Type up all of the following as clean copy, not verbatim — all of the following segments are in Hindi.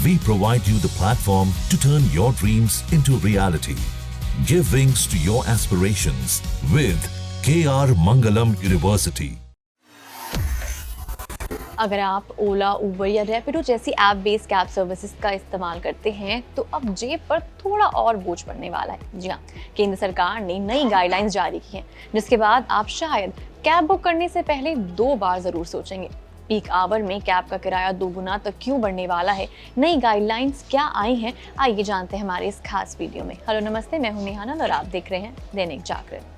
We provide you the platform to turn your dreams into reality. Give wings to your aspirations with KR Mangalam University. अगर आप ओला, उबर या रैपिडो जैसी ऐप बेस्ड कैब सर्विसेज का इस्तेमाल करते हैं तो अब जेब पर थोड़ा और बोझ पड़ने वाला है। जी हाँ, केंद्र सरकार ने नई गाइडलाइंस जारी की हैं, जिसके बाद आप शायद कैब बुक करने से पहले 2 बार जरूर सोचेंगे। पीक आवर में कैब का किराया 2 गुना तक क्यों बढ़ने वाला है, नई गाइडलाइंस क्या आई हैं, आइए जानते हैं हमारे इस खास वीडियो में। हेलो नमस्ते, मैं हूं नेहा और आप देख रहे हैं दैनिक जागरण।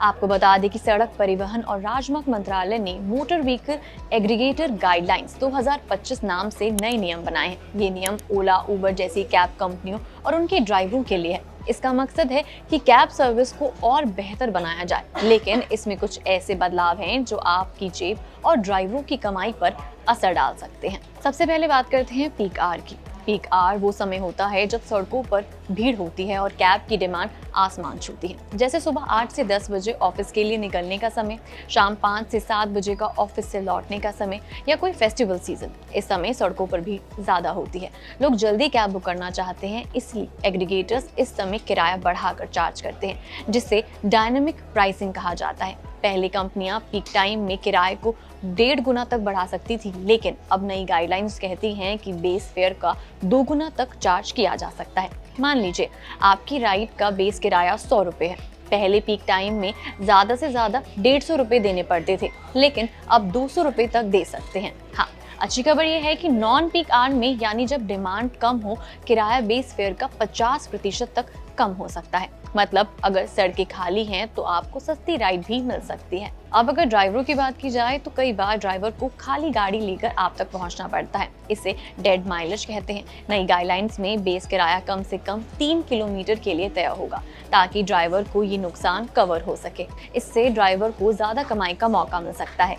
आपको बता दें कि सड़क परिवहन और राजमार्ग मंत्रालय ने मोटर व्हीकल एग्रीगेटर गाइडलाइंस 2025 नाम से नए नियम बनाए हैं। ये नियम ओला, उबर जैसी कैब कंपनियों और उनके ड्राइवरों के लिए है। इसका मकसद है कि कैब सर्विस को और बेहतर बनाया जाए, लेकिन इसमें कुछ ऐसे बदलाव हैं जो आपकी जेब और ड्राइवरों की कमाई पर असर डाल सकते हैं। सबसे पहले बात करते हैं पीक आवर की। पीक आवर वो समय होता है जब सड़कों पर भीड़ होती है और कैब की डिमांड आसमान छूती है। जैसे सुबह 8 से 10 बजे ऑफिस के लिए निकलने का समय, शाम 5 से 7 बजे का ऑफिस से लौटने का समय या कोई फेस्टिवल सीजन। इस समय सड़कों पर भीड़ ज्यादा होती है, लोग जल्दी कैब बुक करना चाहते हैं, इसलिए एग्रीगेटर्स इस समय किराया बढ़ाकर चार्ज करते हैं, जिसे डायनामिक प्राइसिंग कहा जाता है। पहले कंपनियां पीक टाइम में किराए को 1.5 गुना तक बढ़ा सकती थी, लेकिन अब नई गाइडलाइंस कहती हैं कि बेस फेयर का 2 गुना तक चार्ज किया जा सकता है। मान लीजिए आपकी राइड का बेस किराया 100 रुपए है। पहले पीक टाइम में ज्यादा से ज्यादा 150 रुपए देने पड़ते थे, लेकिन अब 200 रुपए तक दे सकते हैं। हाँ, अच्छी खबर यह है कि नॉन पीक आवर में, यानी जब डिमांड कम हो, किराया बेस फेयर का 50% तक कम हो सकता है। मतलब अगर सड़कें खाली हैं तो आपको सस्ती राइड भी मिल सकती है। अब अगर ड्राइवरों की बात की जाए तो कई बार ड्राइवर को खाली गाड़ी लेकर आप तक पहुंचना पड़ता है। इसे डेड माइलेज कहते हैं। नई गाइडलाइंस में बेस किराया कम से कम 3 किलोमीटर के लिए तय होगा, ताकि ड्राइवर को ये नुकसान कवर हो सके। इससे ड्राइवर को ज्यादा कमाई का मौका मिल सकता है।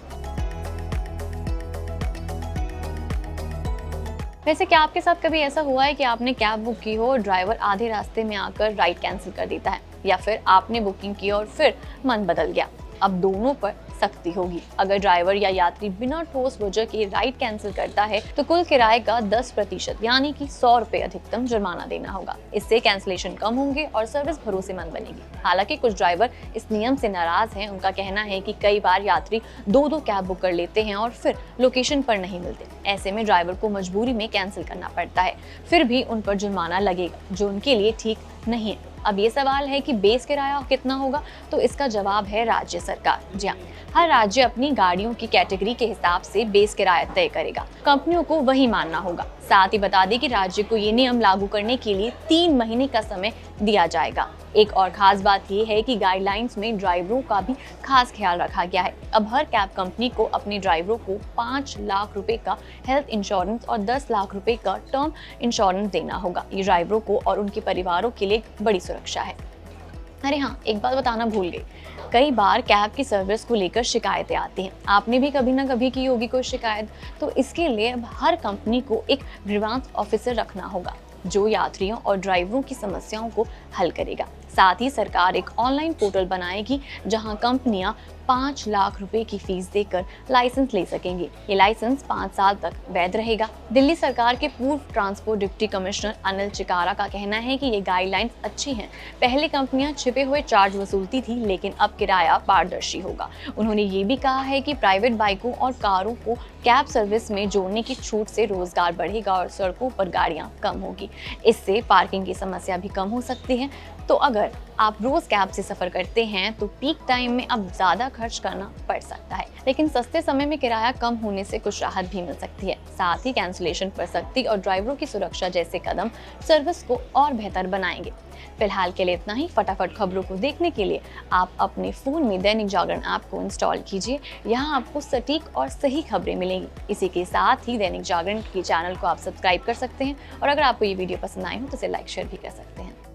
वैसे क्या आपके साथ कभी ऐसा हुआ है कि आपने कैब बुक की हो और ड्राइवर आधे रास्ते में आकर राइड कैंसिल कर देता है, या फिर आपने बुकिंग की और फिर मन बदल गया? अब दोनों पर सख्ती होगी। अगर ड्राइवर या यात्री बिना ठोस वजह के राइड कैंसिल करता है तो कुल किराए का 10% यानी कि 100 रुपए अधिकतम जुर्माना देना होगा। इससे कैंसिलेशन कम होंगे और सर्विस भरोसेमंद बनेगी। हालांकि कुछ ड्राइवर इस नियम से नाराज हैं। उनका कहना है कि कई बार यात्री 2-2 कैब बुक कर लेते हैं और फिर लोकेशन पर नहीं मिलते। ऐसे में ड्राइवर को मजबूरी में कैंसिल करना पड़ता है, फिर भी उन पर जुर्माना लगेगा, जो उनके लिए ठीक नहीं है। अब ये सवाल है कि बेस किराया कितना होगा, तो इसका जवाब है राज्य सरकार। जी हाँ, हर राज्य अपनी गाड़ियों की कैटेगरी के हिसाब से बेस किराया तय करेगा। कंपनियों को वही मानना होगा। साथ ही बता दें कि राज्य को ये नियम लागू करने के लिए 3 महीने का समय दिया जाएगा। एक और खास बात ये है कि गाइडलाइंस में ड्राइवरों का भी खास ख्याल रखा गया है। अब हर कैब कंपनी को अपने ड्राइवरों को 5 लाख रुपए का हेल्थ इंश्योरेंस और 10 लाख रुपए का टर्म इंश्योरेंस देना होगा। ये ड्राइवरों को और उनके परिवारों के लिए बड़ी सुरक्षा है। अरे हाँ, एक बात बताना भूल गई। कई बार कैब की सर्विस को लेकर शिकायतें आती हैं। आपने भी कभी ना कभी की होगी कोई शिकायत। तो इसके लिए अब हर कंपनी को एक ग्रीवांस ऑफिसर रखना होगा, जो यात्रियों और ड्राइवरों की समस्याओं को हल करेगा। साथ ही सरकार एक ऑनलाइन पोर्टल बनाएगी, जहां कंपनियां 5 लाख रुपए की फीस देकर लाइसेंस ले सकेंगी। ये लाइसेंस 5 साल तक वैध रहेगा। दिल्ली सरकार के पूर्व ट्रांसपोर्ट डिप्टी कमिश्नर अनिल चिकारा का कहना है कि ये गाइडलाइंस अच्छी हैं। पहले कंपनियां छिपे हुए चार्ज वसूलती थी, लेकिन अब किराया पारदर्शी होगा। उन्होंने ये भी कहा है कि प्राइवेट बाइकों और कारों को कैब सर्विस में जोड़ने की छूट से रोजगार बढ़ेगा और सड़कों पर गाड़ियां कम होगी। इससे पार्किंग की समस्या भी कम हो सकती है। तो अगर आप रोज कैब से सफर करते हैं तो पीक टाइम में अब ज्यादा खर्च करना पड़ सकता है, लेकिन सस्ते समय में किराया कम होने से कुछ राहत भी मिल सकती है। साथ ही कैंसिलेशन पर सख्ती और ड्राइवरों की सुरक्षा जैसे कदम सर्विस को और बेहतर बनाएंगे। फिलहाल के लिए इतना ही। फटाफट खबरों को देखने के लिए आप अपने फोन में दैनिक जागरण ऐप को इंस्टॉल कीजिए। यहाँ आपको सटीक और सही खबरें मिलेंगी। इसी के साथ ही दैनिक जागरण के चैनल को आप सब्सक्राइब कर सकते हैं, और अगर आपको ये वीडियो पसंद आए हो तो इसे लाइक शेयर भी कर सकते हैं।